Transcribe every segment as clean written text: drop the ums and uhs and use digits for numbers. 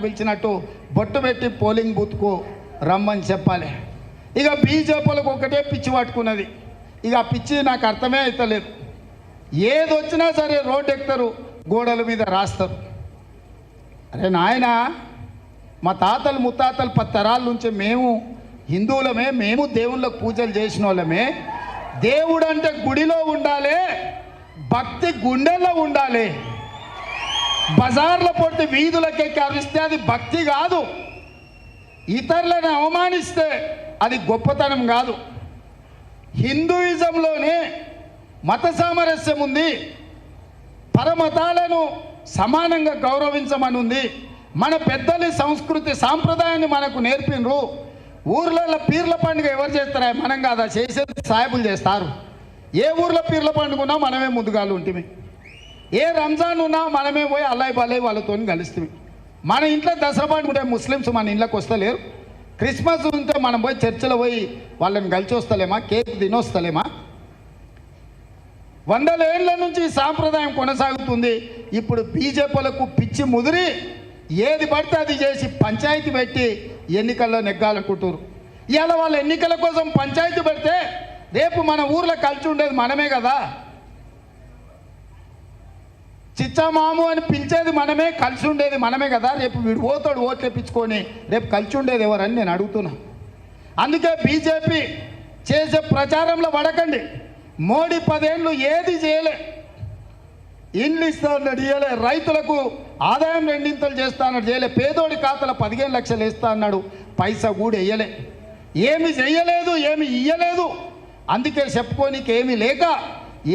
పిలిచినట్టు బొట్టు పెట్టి పోలింగ్ బూత్కు రమ్మని చెప్పాలి. ఇక బీజేపీలకు ఒకటే పిచ్చి పట్టుకున్నది. ఇక ఆ పిచ్చి నాకు అర్థమే అవుతలేదు. ఏది వచ్చినా సరే రోడ్డు ఎక్కుతారు, గోడల మీద రాస్తారు. అరే నాయన, మా తాతలు ముత్తాతలు 10 తరాల నుంచి మేము హిందువులమే, మేము దేవుళ్ళకు పూజలు చేసిన వాళ్ళమే. దేవుడు అంటే గుడిలో ఉండాలి, భక్తి గుండెల్లో ఉండాలి. బజార్లో పొడితే వీధులకెక్కి అరిస్తే అది భక్తి కాదు. ఇతరులను అవమానిస్తే అది గొప్పతనం కాదు. హిందూయిజంలోనే మత సామరస్యం ఉంది, పరమతాలను సమానంగా గౌరవించమని ఉంది. మన పెద్దలు సంస్కృతి సాంప్రదాయాన్ని మనకు నేర్పినరు. ఊర్లలో పీర్ల పండుగ ఎవరు చేస్తారా? మనం కాదా చేసేది, సాయిబులు చేస్తారు. ఏ ఊర్లో పీర్ల పండుగ ఉన్నా మనమే ముందుగాలు ఉంటుంది. ఏ రంజాన్ ఉన్నా మనమే పోయి అల్లాయి బల్లాయి వాళ్ళతో కలుస్తుంది. మన ఇంట్లో దసరా పండుగ ఉంటే ముస్లిమ్స్ మన ఇంట్లోకి వస్తలేరు. క్రిస్మస్ ఉంటే మనం పోయి చర్చిలో పోయి వాళ్ళని కలిసి వస్తలేమా? కేక్ తినొస్తలేమా? 100 ఏళ్ల నుంచి ఈ సాంప్రదాయం కొనసాగుతుంది. ఇప్పుడు బీజేపీలకు పిచ్చి ముదిరి ఏది పడితే అది చేసి పంచాయతీ పెట్టి ఎన్నికల్లో నెగ్గాలనుకుంటారు. ఇవాళ వాళ్ళ ఎన్నికల కోసం పంచాయతీ పెడితే రేపు మన ఊర్లో కలిసి ఉండేది మనమే కదా. చిచ్చామాము అని పిలిచేది మనమే, కలిసి ఉండేది మనమే కదా. రేపు వీడు పోతాడు ఓట్లు వేయించుకొని రేపు కలిసి ఉండేది ఎవరని నేను అడుగుతున్నా. అందుకే బీజేపీ చేసే ప్రచారంలో పడకండి. మోడీ 10 ఏళ్ళు ఏది చేయలే. ఇండ్లు ఇస్తా అన్నాడు, ఇయ్యలే. రైతులకు ఆదాయం 2 చేస్తా అన్నాడు, చేయలే. పేదోడి ఖాతాలో 15 లక్షలు వేస్తా అన్నాడు, పైసా కూడా వేయలే. ఏమి చెయ్యలేదు, ఏమి ఇయ్యలేదు. అందుకే చెప్పుకోనికి ఏమీ లేక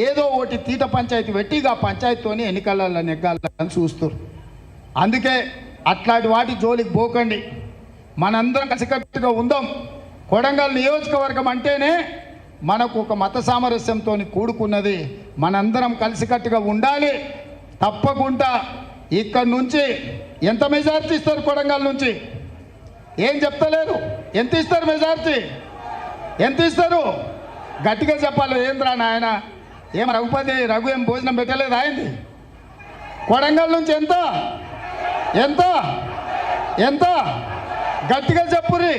ఏదో ఒకటి తీట పంచాయతీ పెట్టి ఆ పంచాయతీతోని ఎన్నికలలో నెగ్గాలని చూస్తారు. అందుకే అట్లాంటి వాటి జోలికి పోకండి. మనందరం కలిసికట్టుగా ఉందాం. కొడంగల్ నియోజకవర్గం అంటేనే మనకు ఒక మత సామరస్యంతో కూడుకున్నది. మనందరం కలిసికట్టుగా ఉండాలి. తప్పకుండా ఇక్కడి నుంచి ఎంత మెజార్టీ ఇస్తారు? కొడంగల్ నుంచి ఏం చెప్తలేరు. ఎంత ఇస్తారు మెజార్టీ? ఎంత ఇస్తారు? గట్టిగా చెప్పాలి. ఏంద్రా నాయన, ఏం రఘు ఏం భోజనం పెట్టలేదు అయింది? కొడంగల్ నుంచి ఎంత ఎంత ఎంత గట్టిగా చెప్పుర్రి.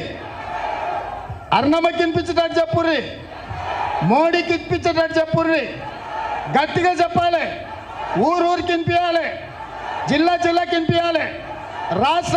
అర్ణమ్మకి వినిపించేటట్టు చెప్పుర్రి, మోడీకి ఇప్పించేటట్టు చెప్పుర్రి. గట్టిగా చెప్పాలి. ఊరికి వినిపించాలి, జిల్లాకి వినిపించాలి, రాష్ట్ర